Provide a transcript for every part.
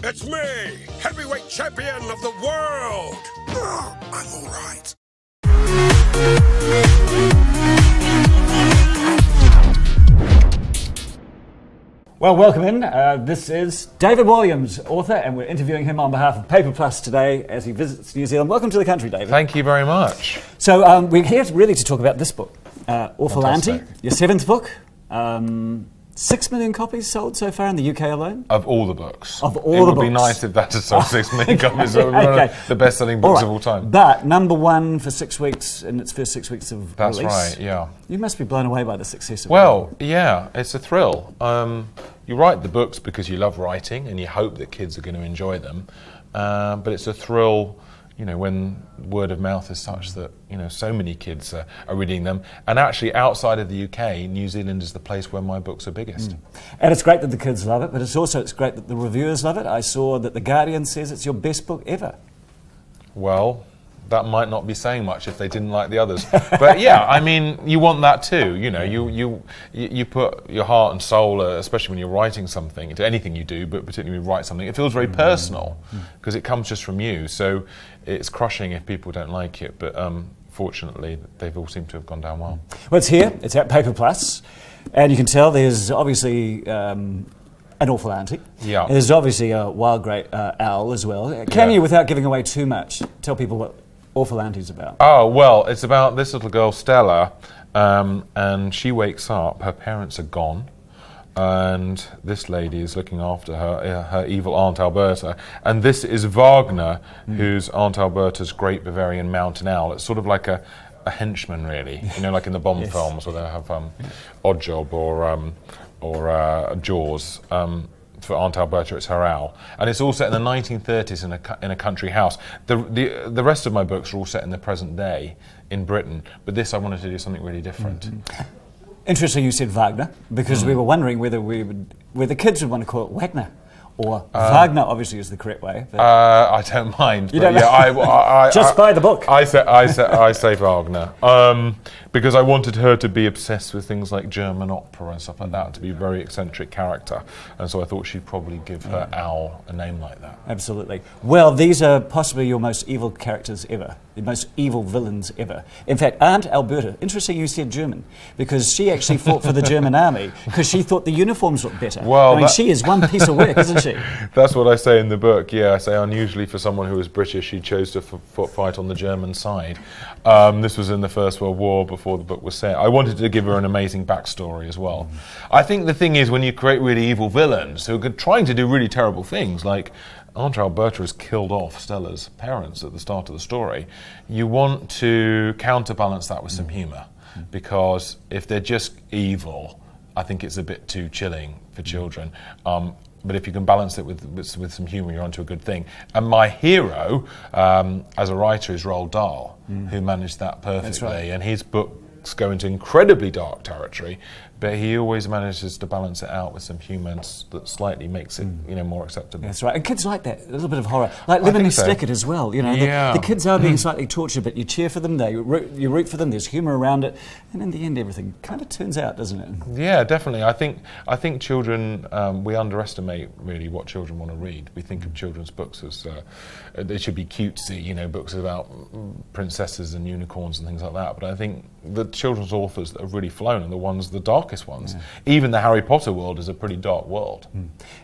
It's me, heavyweight champion of the world. I'm all right. Well, welcome in. This is David Walliams, author, and we're interviewing him on behalf of Paper Plus today as he visits New Zealand. Welcome to the country, David. Thank you very much. So we're here really to talk about this book, Awful Aunty, your 7th book. 6 million copies sold so far in the UK alone? Of all the books. Of all the books. It would be nice if that had sold 6 million copies. It would be one of the best-selling books of all time. But #1 for 6 weeks in its first 6 weeks of release. That's right, yeah. You must be blown away by the success of it. Well, yeah, it's a thrill. You write the books because you love writing and you hope that kids are going to enjoy them. But it's a thrill, you know, when word of mouth is such that, you know, so many kids are reading them. And actually, outside of the UK, New Zealand is the place where my books are biggest. And it's great that the kids love it, but it's great that the reviewers love it. I saw that The Guardian says it's your best book ever. Well, that might not be saying much if they didn't like the others. But yeah, I mean, you want that too. You know, you put your heart and soul, especially when you're writing something, into anything you do, but particularly when you write something, it feels very personal because it comes just from you. So it's crushing if people don't like it. But fortunately, they've all seemed to have gone down well. Well, it's here. It's at Paper Plus, and you can tell there's obviously an Awful Aunty. Yeah. There's obviously a wild great owl as well. Can you, without giving away too much, tell people what Awful Auntie's about? Oh, well, it's about this little girl, Stella, and she wakes up, her parents are gone, and this lady is looking after her evil Aunt Alberta, and this is Wagner, who's Aunt Alberta's great Bavarian mountain owl. It's sort of like a henchman, really, you know, like in the Bond films where they have Oddjob or Jaws. For Aunt Alberta, it's her owl, and it's all set in the 1930s in a country house. The rest of my books are all set in the present day in Britain, but this I wanted to do something really different. Interesting, you said Wagner, because we were wondering whether kids would want to call it Wagner. Or Wagner, obviously, is the correct way. I don't mind. You don't know? I just buy the book. I say Wagner because I wanted her to be obsessed with things like German opera and stuff like that, to be a very eccentric character, and so I thought she'd probably give her owl a name like that. Absolutely. Well, these are possibly your most evil characters ever, the most evil villains ever. In fact, Aunt Alberta, interesting you said German, because she actually fought for the German army because she thought the uniforms looked better. Well, I mean, she is one piece of work, isn't she? That's what I say in the book, yeah. I say unusually for someone who was British, she chose to fight on the German side. This was in the First World War before the book was set. I wanted to give her an amazing backstory as well. I think the thing is when you create really evil villains who are trying to do really terrible things, like Aunt Alberta has killed off Stella's parents at the start of the story, you want to counterbalance that with some humour, because if they're just evil, I think it's a bit too chilling for children. But if you can balance it with some humour, you're onto a good thing. And my hero, as a writer, is Roald Dahl, who managed that perfectly. That's right. And his books go into incredibly dark territory, but he always manages to balance it out with some humour that slightly makes it, you know, more acceptable. That's right. And kids like that, a little bit of horror. Like Lemony Snicket as well, you know. Yeah. The kids are being slightly tortured, but you cheer for them, you root for them, there's humour around it, and in the end everything kind of turns out, doesn't it? Yeah, definitely. I think children, we underestimate really what children want to read. We think of children's books as they should be cutesy, you know, books about princesses and unicorns and things like that, but I think the children's authors that have really flown are the ones, the darkest ones. Yeah. Even the Harry Potter world is a pretty dark world.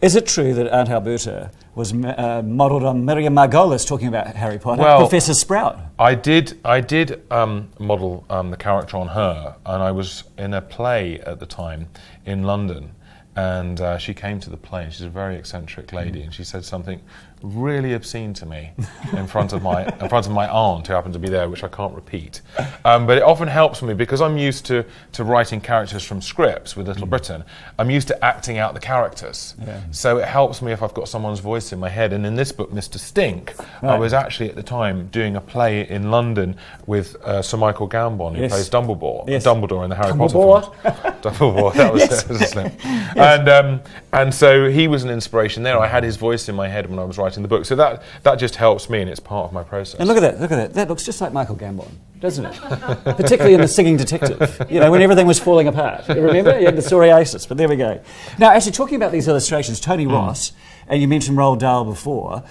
Is it true that Aunt Alberta was modelled on Miriam Margolyes talking about Harry Potter, well, Professor Sprout? I did model the character on her, and I was in a play at the time in London, and she came to the play, and she's a very eccentric lady, and she said something really obscene to me in front of my aunt who happened to be there, which I can't repeat. But it often helps me because I'm used to writing characters from scripts with Little Britain. I'm used to acting out the characters. Yeah. So it helps me if I've got someone's voice in my head. And in this book, Mr. Stink, I was actually at the time doing a play in London with Sir Michael Gambon, who plays Dumbledore. Yes. Dumbledore in the Harry Potter films. Dumbledore, that was his name. Yes. And so he was an inspiration there. I had his voice in my head when I was writing the book, so that just helps me, and it's part of my process. And look at that! That looks just like Michael Gambon, doesn't it? Particularly in The Singing Detective, you know, when everything was falling apart. You remember? You had the psoriasis, but there we go. Now, actually, talking about these illustrations, Tony Ross And you mentioned Roald Dahl before.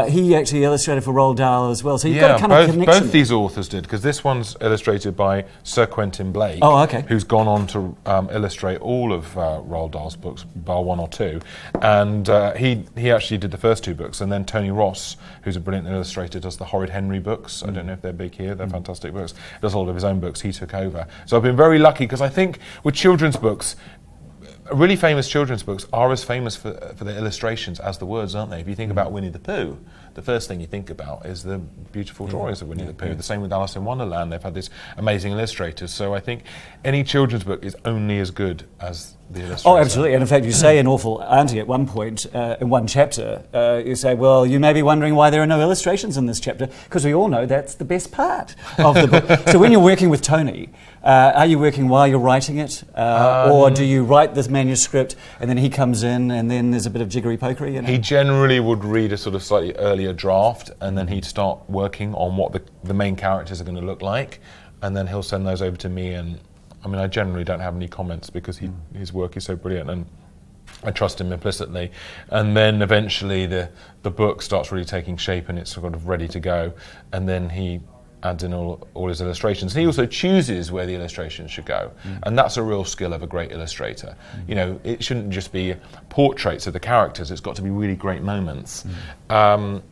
He actually illustrated for Roald Dahl as well. So you've got a kind of connection. Both these authors did, because this one's illustrated by Sir Quentin Blake, who's gone on to illustrate all of Roald Dahl's books, bar one or two. And he actually did the first 2 books, and then Tony Ross, who's a brilliant illustrator, does the Horrid Henry books. I don't know if they're big here, they're fantastic books. Does all of his own books, he took over. So I've been very lucky, because I think with children's books, really famous children's books are as famous for their illustrations as the words, aren't they? If you think about Winnie the Pooh, the first thing you think about is the beautiful drawings of Winnie the Pooh. The same with Alice in Wonderland. They've had these amazing illustrators. So I think any children's book is only as good as the illustrator. Oh, absolutely. And in fact, you say in Awful Aunty at one point, in one chapter, you say, well, you may be wondering why there are no illustrations in this chapter, because we all know that's the best part of the book. So when you're working with Tony, are you working while you're writing it? Or do you write this manuscript and then he comes in and then there's a bit of jiggery-pokery? You know? He generally would read a sort of slightly earlier draft, and then he'd start working on what the main characters are going to look like, and then he'll send those over to me. And I mean, I generally don't have any comments, because his work is so brilliant, and I trust him implicitly. And then eventually the book starts really taking shape, and it's sort of ready to go, and then he adds in all his illustrations. And he also chooses where the illustrations should go. And that's a real skill of a great illustrator. You know, it shouldn't just be portraits of the characters, it's got to be really great moments. And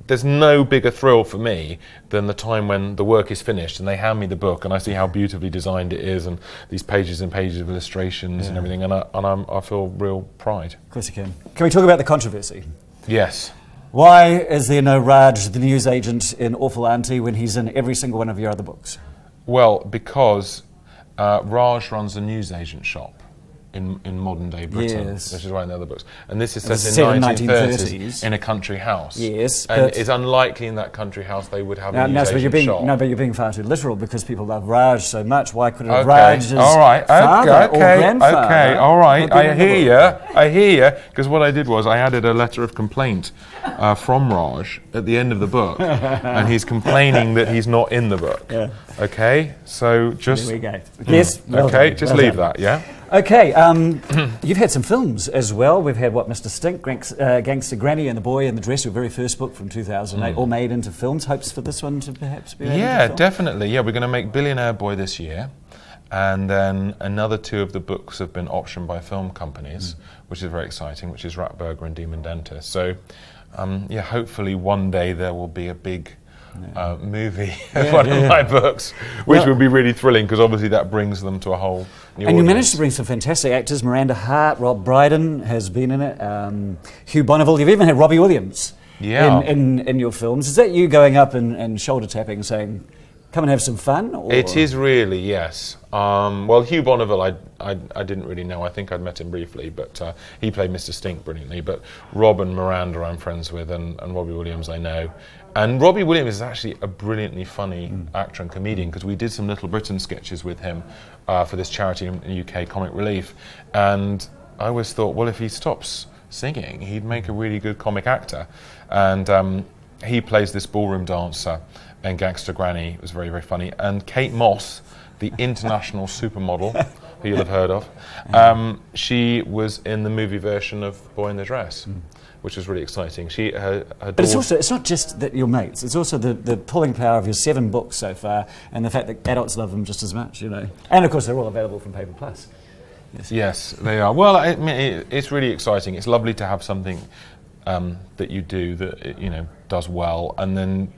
there's no bigger thrill for me than the time when the work is finished and they hand me the book and I see how beautifully designed it is, and these pages and pages of illustrations and everything, and I feel real pride. Of course you can. Can we talk about the controversy? Yes. Why is there no Raj, the newsagent, in Awful Aunty when he's in every single one of your other books? Well, because Raj runs a newsagent shop in modern day Britain, which is right in the other books. And this is set in 1930s in a country house. Yes. And it's unlikely in that country house they would have a newsagent shop. No, but you're being far too literal, because people love Raj so much. Why couldn't Raj's father or grandfather? Okay, all right, I hear you, because what I did was I added a letter of complaint from Raj at the end of the book, and he's complaining that he's not in the book. Yeah. Okay, so just... There we go. Yes, okay, just leave that, yeah? Okay, you've had some films as well. We've had, Mr. Stink, Gangster Granny and the Boy in the Dress, your very first book from 2008, all made into films. Hopes for this one to perhaps be made into film? Definitely. Yeah, we're going to make Billionaire Boy this year. And then another 2 of the books have been optioned by film companies, which is very exciting, which is Ratburger and Demon Dentist. So, hopefully one day there will be a big movie of one of my books, which would be really thrilling, because obviously that brings them to a whole new audience. You managed to bring some fantastic actors. Miranda Hart, Rob Brydon has been in it, Hugh Bonneville. You've even had Robbie Williams in your films. Is that you going up and shoulder tapping, saying, come and have some fun? Or? It is really, yes. Well, Hugh Bonneville, I didn't really know. I think I'd met him briefly, but he played Mr. Stink brilliantly. But Rob and Miranda I'm friends with, and Robbie Williams I know. And Robbie Williams is actually a brilliantly funny actor and comedian, because we did some Little Britain sketches with him for this charity in UK, Comic Relief. And I always thought, well, if he stops singing, he'd make a really good comic actor. And he plays this ballroom dancer and Gangster Granny. It was very, very funny. And Kate Moss, the international supermodel, who you'll have heard of, she was in the movie version of Boy in the Dress, which was really exciting. But it's not just that you're mates, it's also the pulling power of your 7 books so far, and the fact that adults love them just as much, you know. And of course they're all available from Paper Plus. Yes, they are. Well, I mean, it's really exciting. It's lovely to have something that you do that does well. And then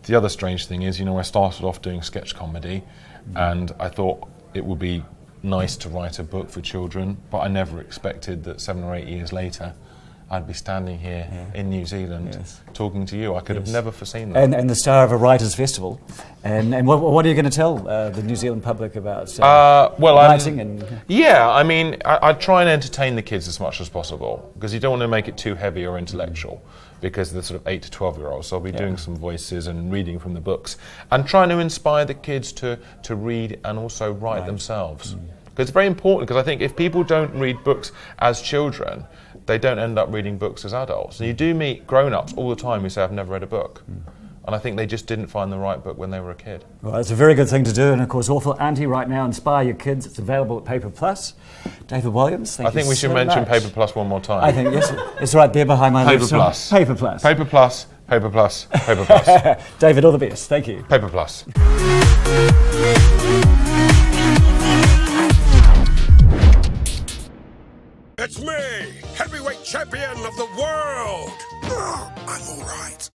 the other strange thing is, I started off doing sketch comedy, and I thought it would be nice to write a book for children, but I never expected that 7 or 8 years later I'd be standing here in New Zealand talking to you. I could have never foreseen that. And the star of a writers' festival. And what are you going to tell the New Zealand public about writing? I mean, I try and entertain the kids as much as possible, because you don't want to make it too heavy or intellectual, because they're sort of 8 to 12-year-olds. So I'll be doing some voices and reading from the books, and trying to inspire the kids to read and also write themselves. Because it's very important, because I think if people don't read books as children, they don't end up reading books as adults. And you do meet grown-ups all the time who say, I've never read a book. And I think they just didn't find the right book when they were a kid. Well, it's a very good thing to do, and of course, Awful Aunty right now, inspire your kids. It's available at Paper Plus. David Walliams, thank you. I think we should mention Paper Plus one more time. I think, yes, it's right there behind my Paper left. Plus. Paper Plus. Paper Plus. Paper Plus. Paper Plus. David, all the best. Thank you. Paper Plus. It's me, heavyweight champion of the world. I'm all right.